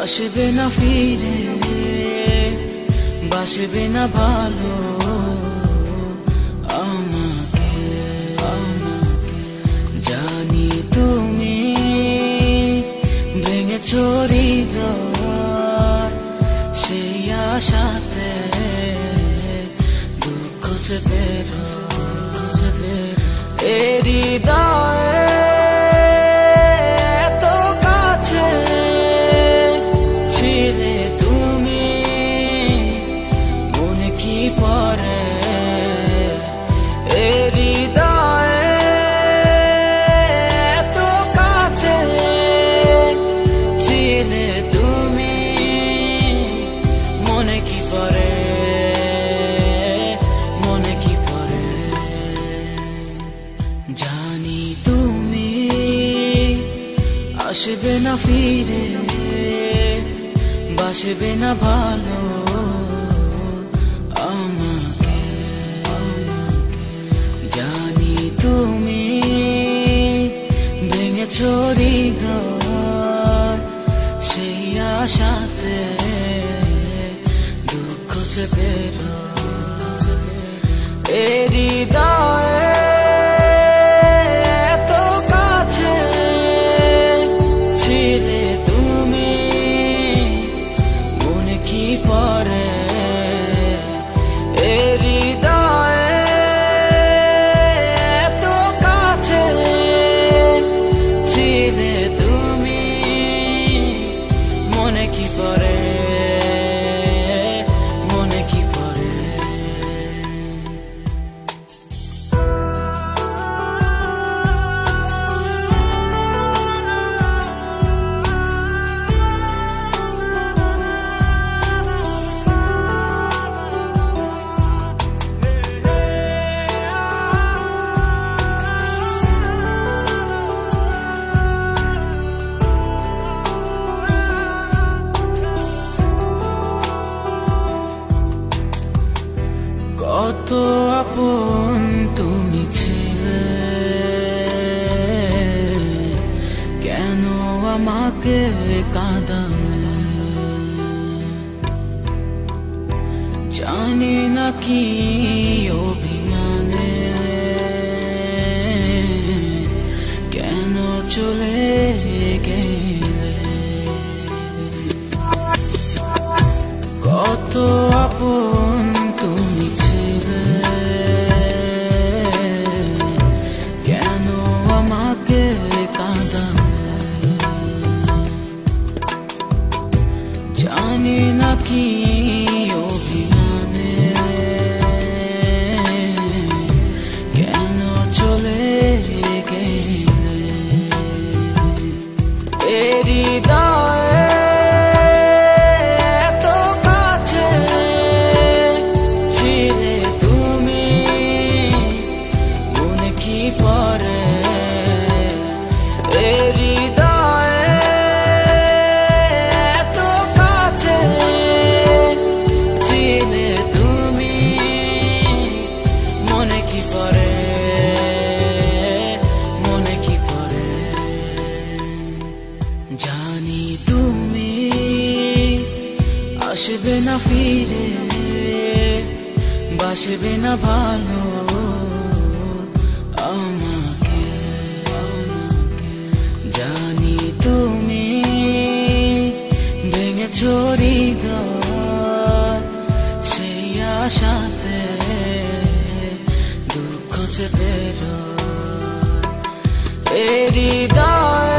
আসবে না ফিরে, বাসবে না ভালো আমাকে। জানি তুমি ভেঙেছো হৃদয়, সেই আশাতে দুঃখ চেপে এ হৃদয়ে এত কাছে ছিলে তুমি, মনে কি পড়ে এ হৃদয়ে এত কাছে ছিলে তুমি, মনে কি পড়ে, মনে কি পড়ে। জানি তুমি আসবে না ফিরে, বাসবে না ভালো আমাকে। জানি তুমি ভেঙেছো হৃদয়, সেই আশাতে দুঃখ চেপে এ হৃদয়ে এত কাছে ছিলে তুমি, মনে কি পড়ে এ হৃদয়ে এত কাছে ছিলে তুমি, মনে কি পড়ে, মনে কি পড়ে। কত আপন তুমি ছিলে, কেন আমাকে কাঁদালে, জানি না কি অভিমানে কেন চলে গেলে। কত আপন তুমি ছিলে, কেন আমাকে কাঁদালে, জানি না কি অভিমানে কেন চলে গেলে এ হৃদয়ে এত কাছে ছিলে তুমি, মনে কি পড়ে এ হৃদয়ে এত কাছে ছিলে তুমি, মনে কি পড়ে, মনে কি পড়ে। জানি তুমি আসবে না ফিরে, বাসবে না ভালো আমাকে। জানি তুমি ভেঙেছো হৃদয়, সেই আশাতে দুঃখ চেপে এ হৃদয়ে